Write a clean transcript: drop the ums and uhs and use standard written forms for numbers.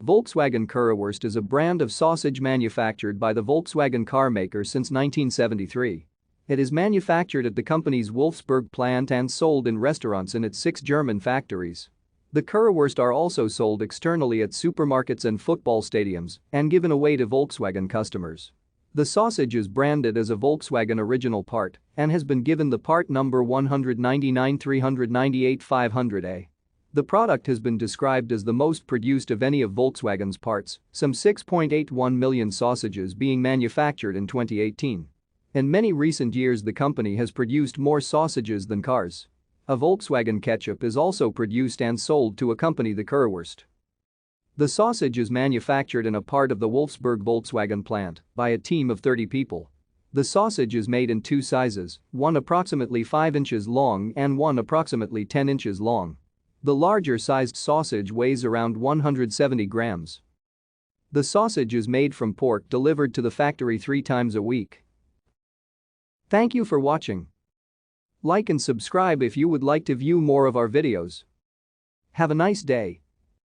Volkswagen Currywurst is a brand of sausage manufactured by the Volkswagen car maker since 1973. It is manufactured at the company's Wolfsburg plant and sold in restaurants in its 6 German factories. The Currywurst are also sold externally at supermarkets and football stadiums and given away to Volkswagen customers. The sausage is branded as a Volkswagen original part and has been given the part number 199-398-500A. The product has been described as the most produced of any of Volkswagen's parts, some 6.81 million sausages being manufactured in 2018. In many recent years, the company has produced more sausages than cars. A Volkswagen ketchup is also produced and sold to accompany the Currywurst. The sausage is manufactured in a part of the Wolfsburg Volkswagen plant by a team of 30 people. The sausage is made in 2 sizes, one approximately 5 inches long and one approximately 10 inches long. The larger-sized sausage weighs around 170 grams. The sausage is made from pork delivered to the factory 3 times a week. Thank you for watching. Like and subscribe if you would like to view more of our videos. Have a nice day.